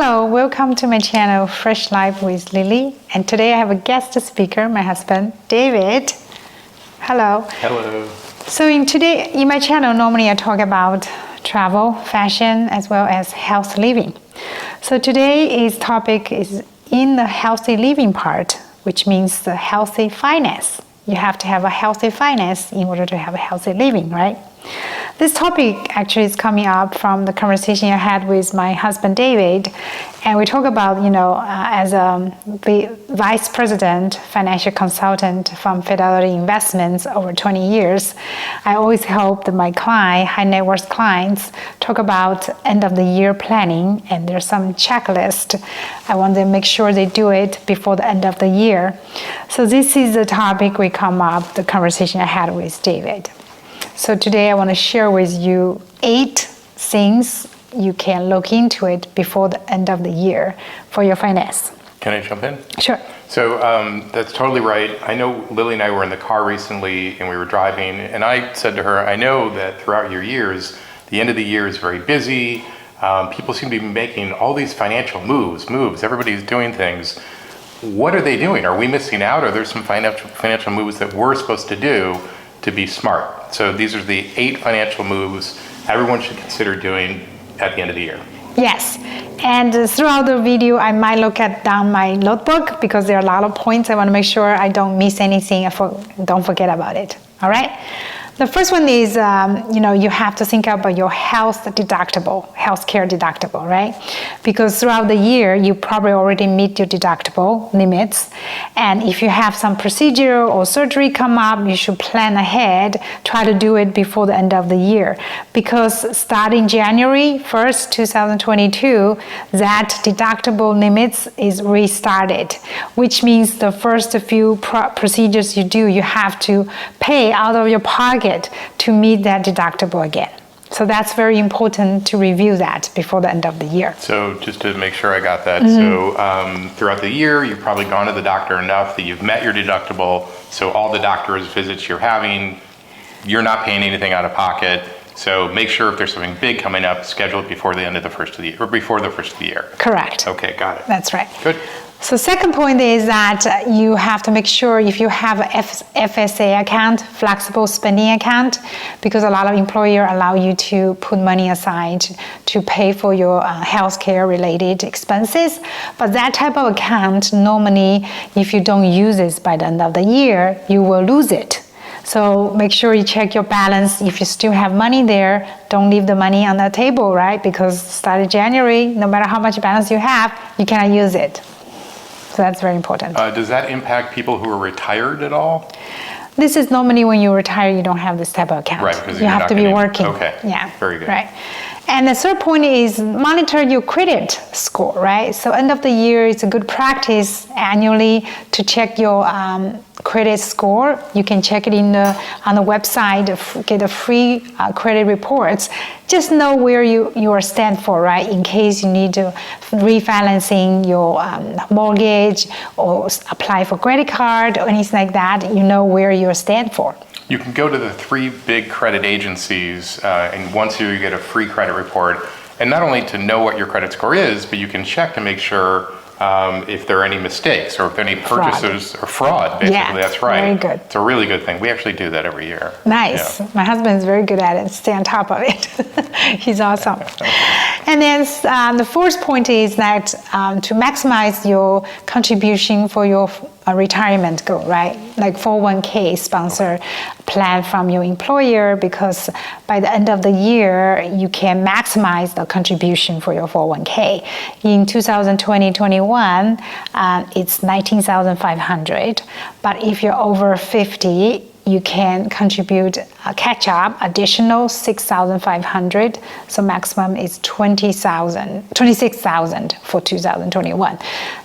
Hello, welcome to my channel, Fresh Life with Lily. And today I have a guest speaker, my husband, David. Hello. Hello. So in my channel, normally I talk about travel, fashion, as well as health living. So today's topic is in the healthy living part, which means the healthy finance. You have to have a healthy finance in order to have a healthy living, right? This topic actually is coming up from the conversation I had with my husband David, and we talk about, as a vice president, financial consultant from Fidelity Investments over 20 years, I always help my high net worth clients talk about end of the year planning, and there's some checklist. I want to make sure they do it before the end of the year. So this is the topic we come up, the conversation I had with David. So today I want to share with you 8 things you can look into it before the end of the year for your finance. Can I jump in? Sure. So that's totally right. I know Lily and I were in the car recently and we were driving, and I said to her, I know that throughout your years, the end of the year is very busy. People seem to be making all these financial moves. Everybody's doing things. What are they doing? Are we missing out? Are there some financial moves that we're supposed to do to be smart? So these are the 8 financial moves everyone should consider doing at the end of the year. Yes, and throughout the video, I might look at down my notebook because there are a lot of points. I want to make sure I don't miss anything and don't forget about it. All right. The first one is, you have to think about your healthcare deductible, right? Because throughout the year, you probably already meet your deductible limits. And if you have some procedure or surgery come up, you should plan ahead, try to do it before the end of the year. Because starting January 1st, 2022, that deductible limits is restarted, which means the first few procedures you do, you have to pay out of your pocket to meet that deductible again. So that's very important to review that before the end of the year. So just to make sure I got that, so throughout the year, you've probably gone to the doctor enough that you've met your deductible. So all the doctor's visits you're having, you're not paying anything out of pocket. So make sure if there's something big coming up, schedule it before the end of the first of the year, or before the first of the year. Correct. Okay, got it. That's right. Good. So second point is that you have to make sure if you have a FSA account, flexible spending account, because a lot of employers allow you to put money aside to pay for your healthcare related expenses. But that type of account, normally, if you don't use it by the end of the year, you will lose it. So make sure you check your balance. If you still have money there, don't leave the money on the table, right? Because starting January, no matter how much balance you have, you cannot use it. So that's very important. Does that impact people who are retired at all? This is normally when you retire, you don't have this type of account. Right, because you have to be working. Okay. Yeah. Very good. Right. And the third point is monitor your credit score, right? So end of the year, it's a good practice annually to check your credit score. You can check it on the website, get a free credit reports. Just know where you are stand for, right? In case you need to refinancing your mortgage or apply for credit card or anything like that, you know where you stand for. You can go to the 3 big credit agencies, and once you get a free credit report, and not only to know what your credit score is, but you can check to make sure if there are any mistakes or if there are any purchases or fraud, basically. Yeah, that's right. very good. It's a really good thing. We actually do that every year. Nice. Yeah. My husband is very good at it. Stay on top of it. He's awesome. And then the fourth point is that to maximize your contribution for your retirement goal, right? Like 401k sponsor plan from your employer, because by the end of the year, you can maximize the contribution for your 401k. In 2020-21, it's $19,500. But if you're over 50, you can contribute catch up additional $6,500, so maximum is $26,000 for 2021.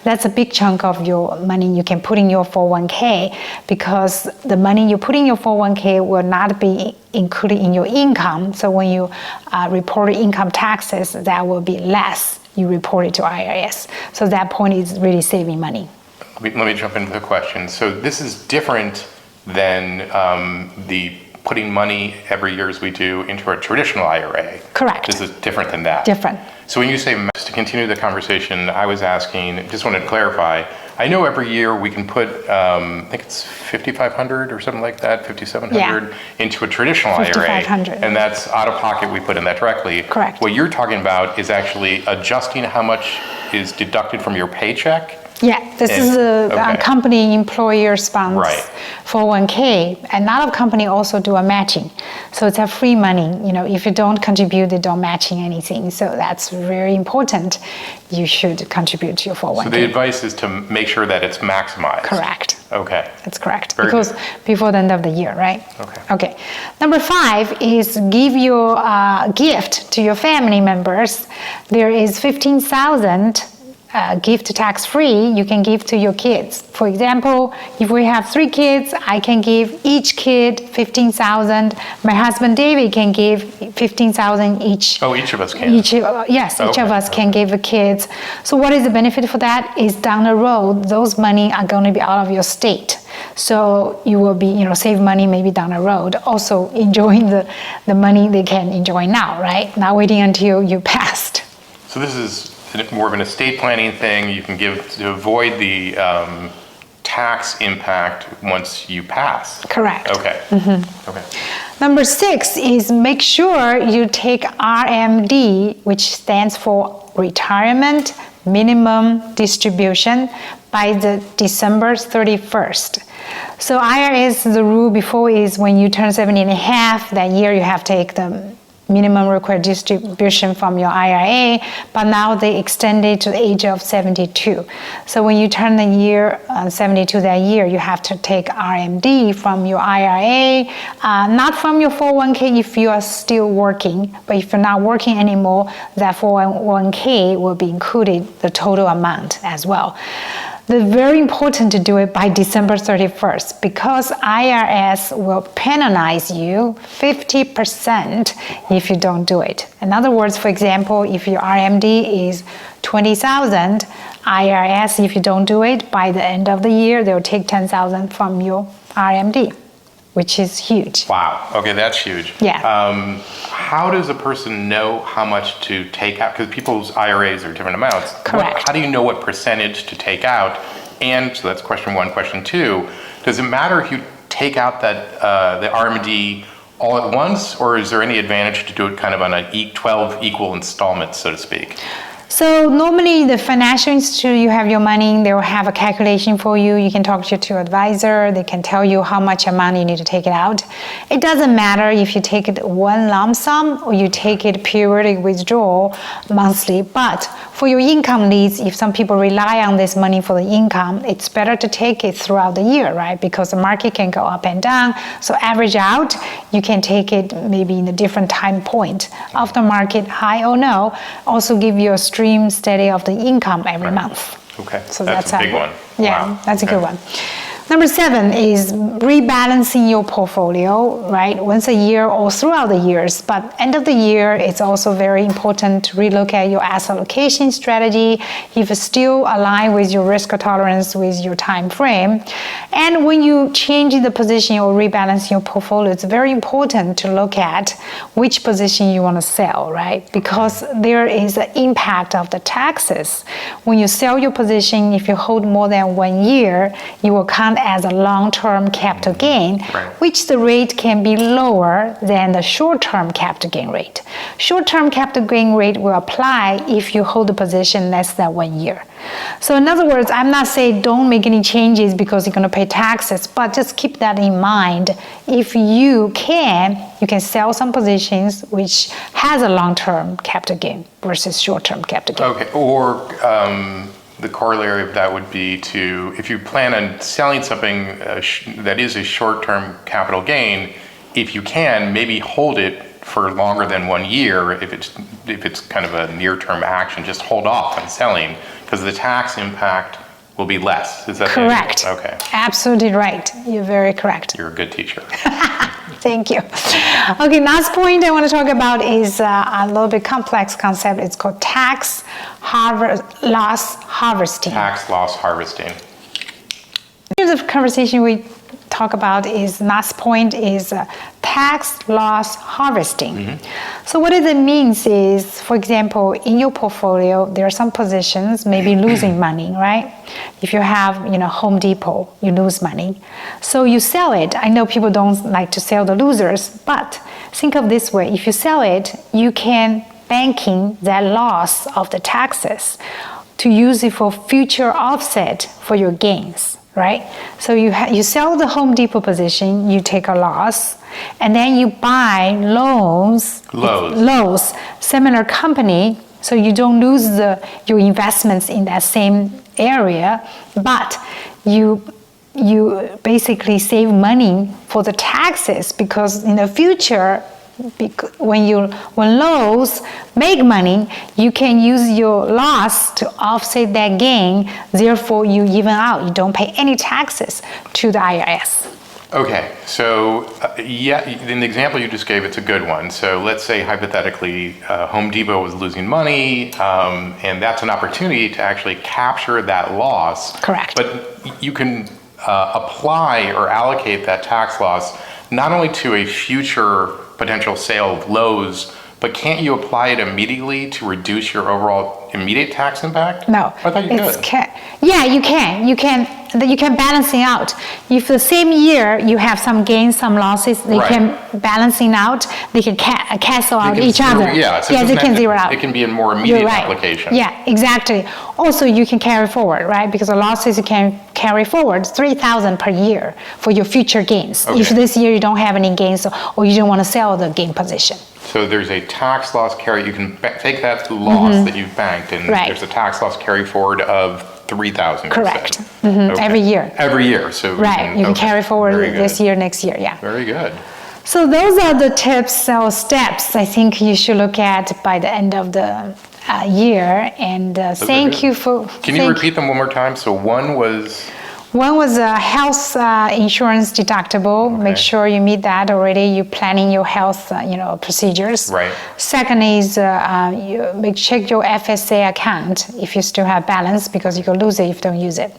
That's a big chunk of your money you can put in your 401k, because the money you put in your 401k will not be included in your income. So when you report income taxes, that will be less. You report it to IRS. So that point is really saving money. Let me jump into the question. So this is different than the putting money every year as we do into a traditional IRA. Correct. This is different than that. Different. So when you say, to continue the conversation, I was asking, just wanted to clarify, I know every year we can put, I think it's 5,500 or something like that, 5,700 into a traditional IRA. 5,500. And that's out of pocket, we put in that directly. Correct. What you're talking about is actually adjusting how much is deducted from your paycheck. Yeah, this is a company employer sponsor 401k. A lot of companies also do a matching. So it's a free money. You know, if you don't contribute, they don't matching anything. So that's very important. You should contribute to your 401k. So the advice is to make sure that it's maximized. Correct. Okay. That's correct. Very because good. before the end of the year, right? Okay. Okay. Number 5 is give your gift to your family members. There is 15,000 gift tax-free you can give to your kids. For example, if we have 3 kids, I can give each kid 15,000. My husband David can give 15,000 each. Oh, each of us can? Each of us can give the kids. So what is the benefit for that? Is down the road, those money are going to be out of your state. So you will be, save money maybe down the road. Also enjoying the money they can enjoy now, right? Not waiting until you passed. So this is more of an estate planning thing you can give to avoid the tax impact once you pass. Correct. Okay. Mm-hmm. Okay. Number 6 is make sure you take RMD, which stands for Retirement Minimum Distribution, by the December 31st. So IRS, the rule before is when you turn 70 and a half, that year you have to take the minimum required distribution from your IRA, but now they extended to the age of 72. So when you turn the year 72 that year, you have to take RMD from your IRA, not from your 401k if you are still working, but if you're not working anymore, that 401k will be included the total amount as well. It's very important to do it by December 31st because IRS will penalize you 50% if you don't do it. In other words, for example, if your RMD is 20,000, IRS, if you don't do it, by the end of the year, they'll take 10,000 from your RMD, which is huge. Wow. Okay, that's huge. Yeah. How does a person know how much to take out? Because people's IRAs are different amounts. Correct. How do you know what percentage to take out? And so that's question 1. Question 2, does it matter if you take out that the RMD all at once, or is there any advantage to do it kind of on a 12 equal installments, so to speak? So normally the financial institute, you have your money, they will have a calculation for you. You can talk to your advisor. They can tell you how much amount you need to take it out. It doesn't matter if you take it one lump sum or you take it periodic withdrawal monthly. But for your income needs, if some people rely on this money for the income, it's better to take it throughout the year, right? Because the market can go up and down. So average out, you can take it maybe in a different time point of the market, high or no. Also give you a stream steady of the income every month. Okay, so that's a big one. Yeah, Wow. That's a good one. Number 7 is rebalancing your portfolio, right? Once a year or throughout the years. But end of the year, it's also very important to relook at your asset allocation strategy if it's still aligned with your risk tolerance, with your time frame. And when you change the position or rebalance your portfolio, it's very important to look at which position you want to sell, right? Because there is an impact of the taxes. When you sell your position, if you hold more than 1 year, you will count as a long-term capital gain, which the rate can be lower than the short-term capital gain rate. Short-term capital gain rate will apply if you hold the position less than 1 year. So in other words, I'm not saying don't make any changes because you're going to pay taxes, but just keep that in mind. If you can sell some positions which has a long-term capital gain versus short-term capital gain. Okay, or the corollary of that would be to, if you plan on selling something that is a short-term capital gain, if you can, maybe hold it for longer than 1 year. If it's kind of a near-term action, just hold off on selling because the tax impact will be less. Is that correct? Okay. Absolutely right. You're very correct. You're a good teacher. Thank you. Okay, last point I want to talk about is a little bit complex concept. It's called tax loss harvesting. Tax loss harvesting. The conversation we talk about is last point is tax loss harvesting. So what it means is, for example, in your portfolio, there are some positions maybe losing money, right? If you have, Home Depot, you lose money. So you sell it. I know people don't like to sell the losers, but think of this way. If you sell it, you can banking that loss of the taxes to use it for future offset for your gains, right? So you sell the Home Depot position, you take a loss, and then you buy Lowe's, similar company, so you don't lose your investments in that same area, but you basically save money for the taxes, because in the future, when Lowe's make money, you can use your loss to offset that gain. Therefore, you even out. You don't pay any taxes to the IRS. Okay, so in the example you just gave, it's a good one. So let's say hypothetically, Home Depot was losing money, and that's an opportunity to actually capture that loss. Correct. But you can apply or allocate that tax loss not only to a future potential sale of Lowe's, but can't you apply it immediately to reduce your overall immediate tax impact? No. I thought you could. Yeah, you can. You can balance it out. If the same year you have some gains, some losses, they can balancing out. They can cancel out each other. Yeah, so they can zero out. It can be a more immediate application. Yeah, exactly. Also, you can carry forward, right? Because the losses you can carry forward $3,000 per year for your future gains. Okay. If this year you don't have any gains or you don't want to sell the gain position. So there's a tax loss carry. You can take that loss that you've banked, and there's a tax loss carry forward of $3,000. Correct. Okay. Every year. Every year. So you can carry forward this year, next year. Yeah. Very good. So those are the tips or steps I think you should look at by the end of the year. And thank you for. Can you repeat them one more time? So one was a health insurance deductible. Okay. Make sure you meet that already. You're planning your health, procedures. Right. Second is check your FSA account if you still have balance, because you can lose it if you don't use it.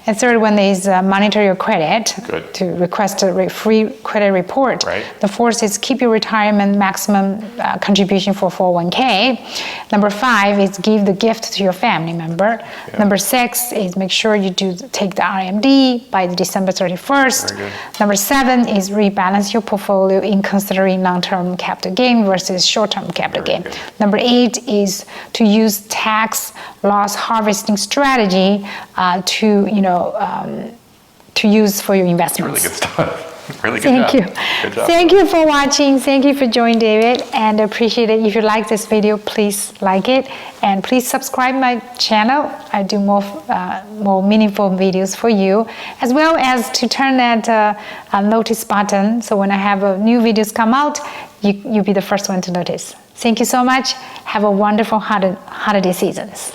And third one is monitor your credit. Good. To request a free credit report. Right. The fourth is keep your retirement maximum contribution for 401k. Number 5 is give the gift to your family member. Yeah. Number 6 is make sure you take the RMD by December 31st. Number 7 is rebalance your portfolio in considering long-term capital gain versus short-term capital gain. Good. Number 8 is to use tax loss harvesting strategy to use for your investments. Really good stuff. Really good Thank job. you. Good job. Thank you for watching. Thank you for joining David, and appreciate it. If you like this video, please like it, and please subscribe my channel. I do more meaningful videos for you, as well as to turn that notice button, so when I have new videos come out, you'll be the first one to notice. Thank you so much. Have a wonderful holiday seasons.